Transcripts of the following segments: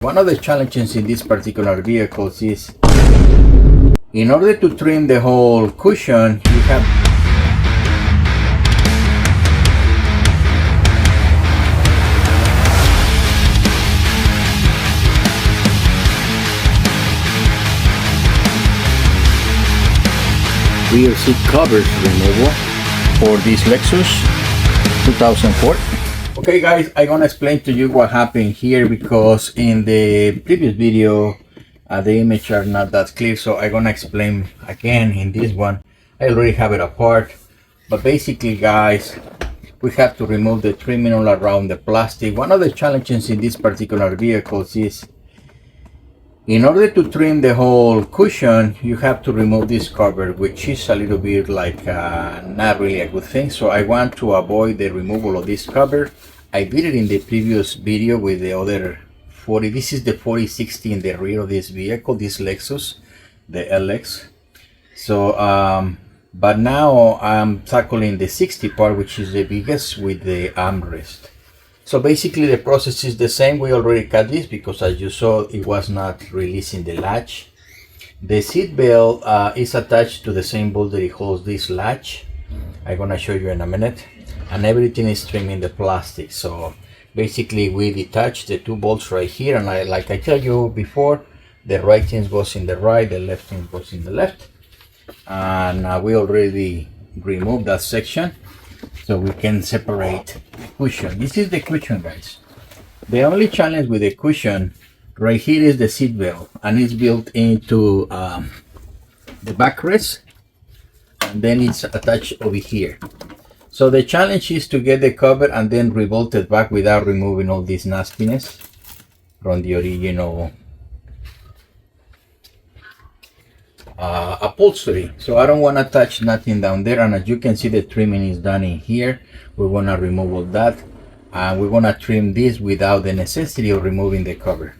One of the challenges in this particular vehicle is in order to trim the whole cushion, you have rear seat covers removal for this Lexus 2004. Okay guys, I'm gonna explain to you what happened here because in the previous video the image are not that clear, so I'm gonna explain again in this one. I already have it apart, but basically guys, we have to remove the trimming all around the plastic. One of the challenges in this particular vehicle is in order to trim the whole cushion, you have to remove this cover, which is a little bit like not really a good thing. So I want to avoid the removal of this cover. I did it in the previous video with the other 40. This is the 4060 in the rear of this vehicle, this Lexus, the LX. So, but now I'm tackling the 60 part, which is the biggest, with the armrest. So basically the process is the same. We already cut this because as you saw, it was not releasing the latch. The seat belt is attached to the same bolt that it holds this latch. I'm gonna show you in a minute. And everything is trimming the plastic. So basically we detach the two bolts right here, and like I tell you before, the right thing goes in the right, the left thing goes in the left. And we already removed that section, so we can separate the cushion. This is the cushion, guys. The only challenge with the cushion right here is the seat belt, and it's built into the backrest, and then it's attached over here. So the challenge is to get the cover and then revolt it back without removing all this nastiness from the original upholstery. So I don't want to touch nothing down there, and as you can see, the trimming is done in here. We want to remove all that, and we want to trim this without the necessity of removing the cover.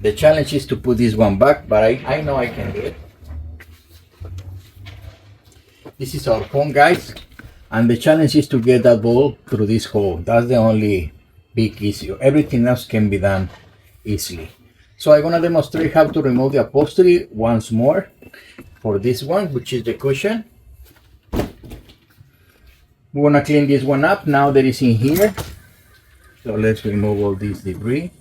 The challenge is to put this one back, but I know I can do it. This is our phone, guys, and the challenge is to get that ball through this hole. That's the only big issue. Everything else can be done easily. So I'm gonna demonstrate how to remove the upholstery once more for this one, which is the cushion. We wanna clean this one up now that it's in here. So let's remove all this debris.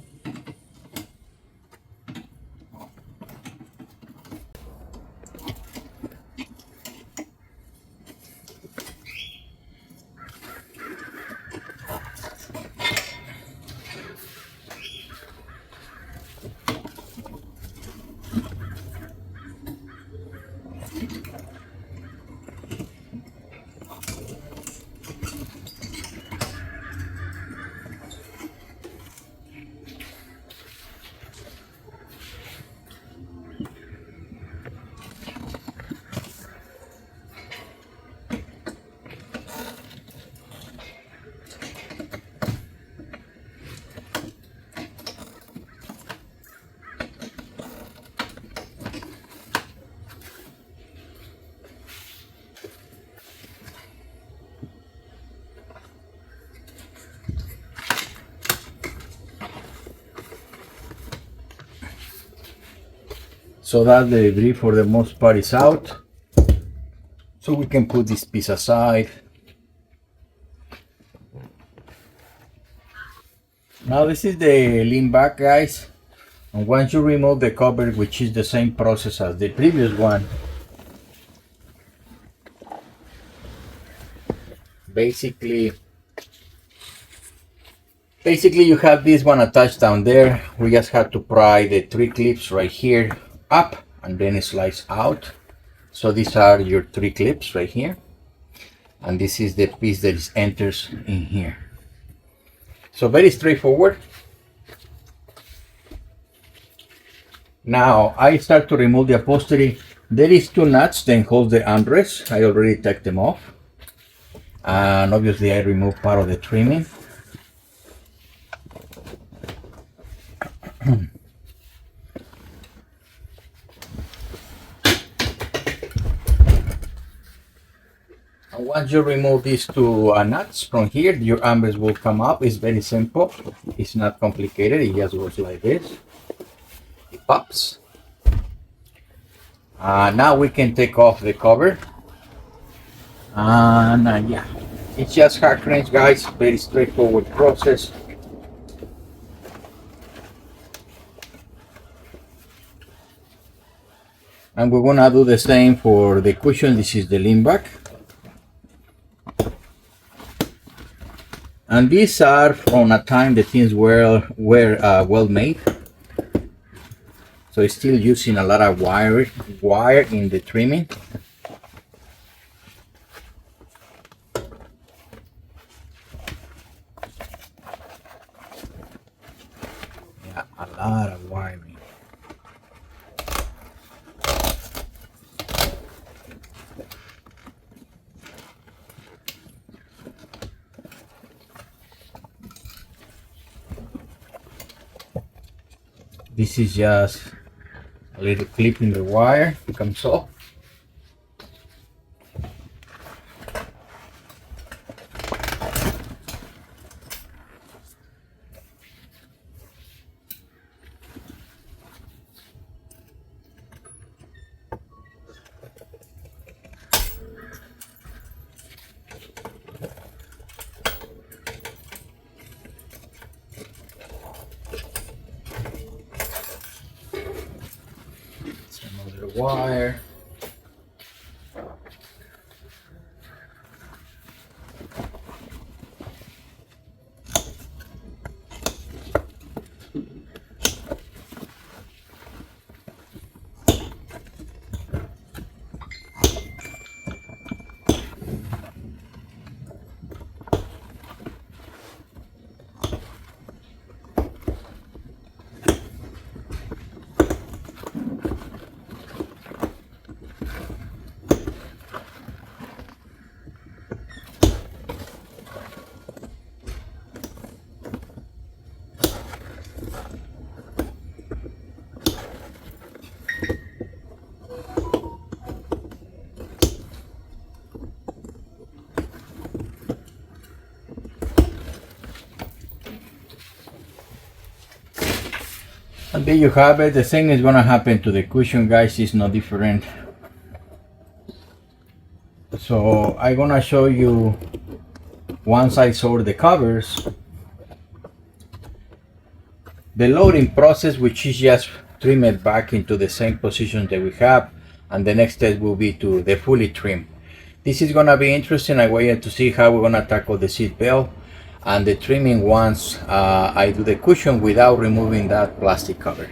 So that the debris for the most part is out. So we can put this piece aside. Now this is the lean back, guys. And once you remove the cover, which is the same process as the previous one, basically you have this one attached down there. We just have to pry the three clips right here up, and then it slides out. So these are your three clips right here, and this is the piece that enters in here. So very straightforward. Now I start to remove the upholstery. There is two nuts that hold the armrest. I already took them off, and obviously I removed part of the trimming. Once you remove these two nuts from here, your armrest will come up. It's very simple. It's not complicated. It just goes like this. It pops. Now we can take off the cover. And yeah, it's just hard wrench, guys. Very straightforward process. And we're gonna do the same for the cushion. This is the lean back. And these are from a time the things were well made. So it's still using a lot of wire in the trimming. Yeah, a lot of wiring. This is just a little clip in the wire, it comes off. Wire. And there you have it. The same is gonna happen to the cushion, guys. It's no different. So I'm gonna show you once I sort the covers, the loading process, which is just trim it back into the same position that we have, and the next step will be to the fully trim. This is gonna be interesting. I want you to see how we're gonna tackle the seat belt and the trimming once I do the cushion without removing that plastic cover.